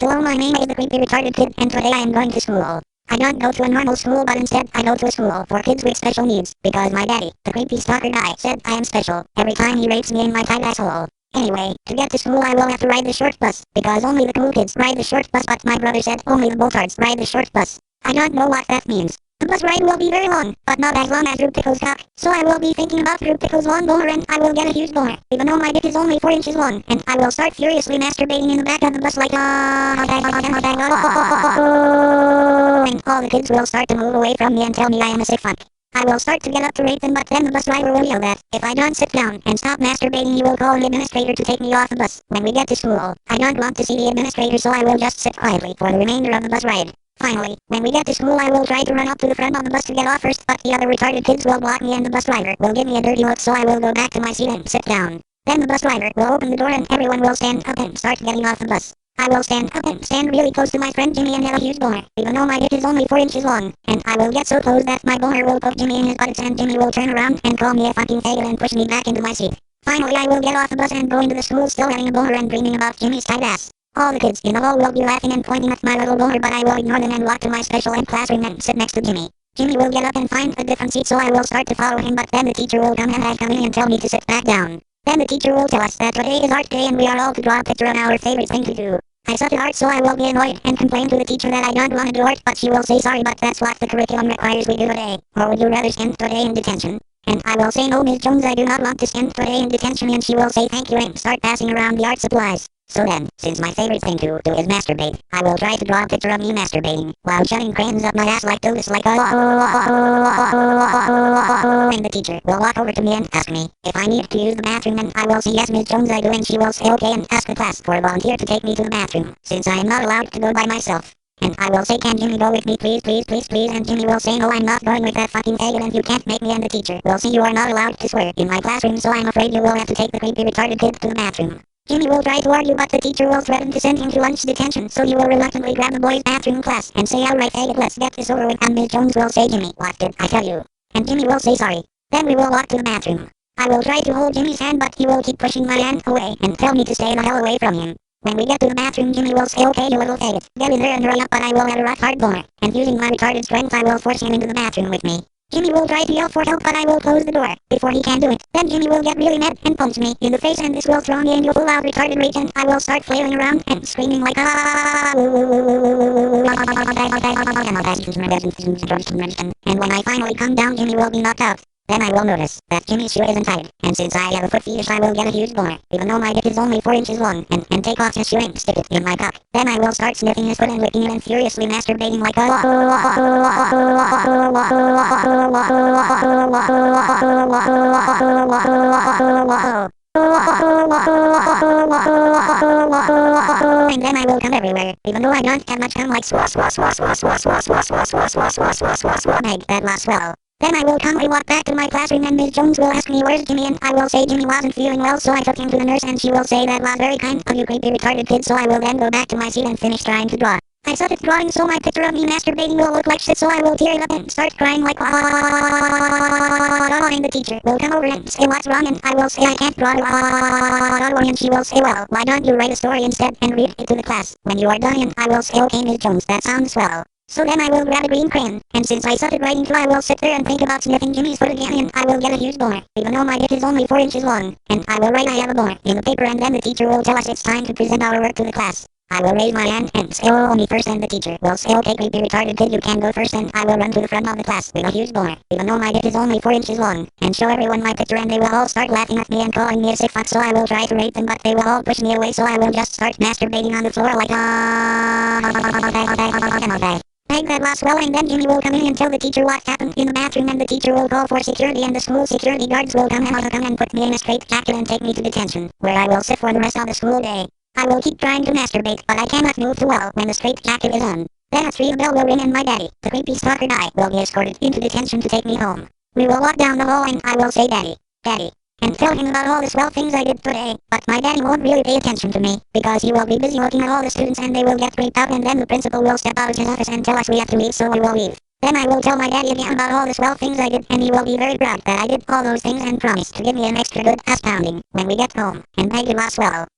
Hello, my name is the creepy retarded kid, and today I am going to school. I don't go to a normal school, but instead I go to a school for kids with special needs, because my daddy, the creepy stalker guy, said I am special every time he rapes me in my tight asshole. Anyway, to get to school I will have to ride the short bus, because only the cool kids ride the short bus, but my brother said only the botards ride the short bus. I don't know what that means. The bus ride will be very long, but not as long as Drew Pickle's cock, so I will be thinking about Drew Pickle's long boner, and I will get a huge boner, even though my dick is only 4 inches long, and I will start furiously masturbating in the back of the bus like and all the kids will start to move away from me and tell me I am a sick fuck. I will start to get up to rape them, but then the bus driver will yell that if I don't sit down and stop masturbating he will call the administrator to take me off the bus. When we get to school, I don't want to see the administrator, so I will just sit quietly for the remainder of the bus ride. Finally, when we get to school I will try to run up to the front of the bus to get off first, but the other retarded kids will block me and the bus driver will give me a dirty look, so I will go back to my seat and sit down. Then the bus driver will open the door and everyone will stand up and start getting off the bus. I will stand up and stand really close to my friend Jimmy and have a huge boner, even though my dick is only 4 inches long, and I will get so close that my boner will poke Jimmy in his buttocks and Jimmy will turn around and call me a fucking faggot and push me back into my seat. Finally I will get off the bus and go into the school still having a boner and dreaming about Jimmy's tight ass. All the kids in the hall will be laughing and pointing at my little boner, but I will ignore them and walk to my special ed classroom and sit next to Jimmy. Jimmy will get up and find a different seat, so I will start to follow him, but then the teacher will come and come in and tell me to sit back down. Then the teacher will tell us that today is art day and we are all to draw a picture of our favorite thing to do. I suck at art, so I will be annoyed and complain to the teacher that I don't want to do art, but she will say sorry, but that's what the curriculum requires we do today. Or would you rather spend today in detention? And I will say no, Miss Jones, I do not want to spend today in detention, and she will say thank you and start passing around the art supplies. So then, since my favorite thing to do is masturbate, I will try to draw a picture of me masturbating, while shoving crayons up my ass like this, like and the teacher will walk over to me and ask me if I need to use the bathroom, and I will say yes, Miss Jones, I do, and she will say okay and ask the class for a volunteer to take me to the bathroom, since I am not allowed to go by myself. And I will say, can Jimmy go with me, please, please, please, please, and Jimmy will say, no, I'm not going with that fucking faggot and you can't make me, and the teacher will say you are not allowed to swear in my classroom, so I'm afraid you will have to take the creepy retarded kid to the bathroom. Jimmy will try to argue, but the teacher will threaten to send him to lunch detention, so he will reluctantly grab the boys' bathroom class and say, alright faggot, let's get this over with, and Miss Jones will say, Jimmy, what did I tell you? And Jimmy will say sorry. Then we will walk to the bathroom. I will try to hold Jimmy's hand, but he will keep pushing my hand away and tell me to stay the hell away from him. When we get to the bathroom, Jimmy will say, okay, you little faggot, get in there and hurry up, but I will have a rock hard boner, and using my retarded strength I will force him into the bathroom with me. Jimmy will try to yell for help, but I will close the door before he can do it. Then Jimmy will get really mad and punch me in the face, and this will throw me into a full-out retarded rage, and I will start flailing around and screaming like and when I finally come down, Jimmy will be knocked out. Then I will notice that Jimmy's shoe isn't tied, and since I have a foot fetish I will get a huge boner, even though my dick is only 4 inches long, and take off his shoe and stick it in my cock. Then I will start sniffing his foot and licking it and furiously masturbating like and then I will come everywhere, even though I don't have much cum, like make that last swell. Then I will calmly walk back to my classroom and Miss Jones will ask me where's Jimmy, and I will say Jimmy wasn't feeling well, so I took him to the nurse, and she will say that was very kind of you, creepy retarded kid, so I will then go back to my seat and finish trying to draw. I suck at drawing, so my picture of me masturbating will look like shit, so I will tear it up and start crying like and the teacher will come over and say what's wrong, and I will say I can't draw, and she will say, well, why don't you write a story instead and read it to the class when you are done, and I will say okay, Miss Jones, that sounds swell. So then I will grab a green crayon, and since I suck at writing too, I will sit there and think about sniffing Jimmy's foot again, and I will get a huge boner, even though my dick is only 4 inches long, and I will write I have a boner in the paper, and then the teacher will tell us it's time to present our work to the class. I will raise my hand and say oh, me first, and the teacher will say okay, creepy retarded kid, you can go first, and I will run to the front of the class with a huge boner, even though my dick is only 4 inches long, and show everyone my picture, and they will all start laughing at me and calling me a sick fuck, so I will try to rape them, but they will all push me away, so I will just start masturbating on the floor like Make that last well, and then Jimmy will come in and tell the teacher what happened in the bathroom, and the teacher will call for security, and the school security guards will come and put me in a straitjacket and take me to detention, where I will sit for the rest of the school day. I will keep trying to masturbate, but I cannot move too well when the straitjacket is on. Then at 3 the bell will ring, and my daddy, the creepy stalker guy, will be escorted into detention to take me home. We will walk down the hall, and I will say Daddy, Daddy, and tell him about all the swell things I did today, but my daddy won't really pay attention to me, because he will be busy looking at all the students, and they will get creeped out, and then the principal will step out of his office and tell us we have to leave, so we will leave. Then I will tell my daddy again about all the swell things I did, and he will be very proud that I did all those things and promise to give me an extra good ass pounding when we get home, and beg you last swell.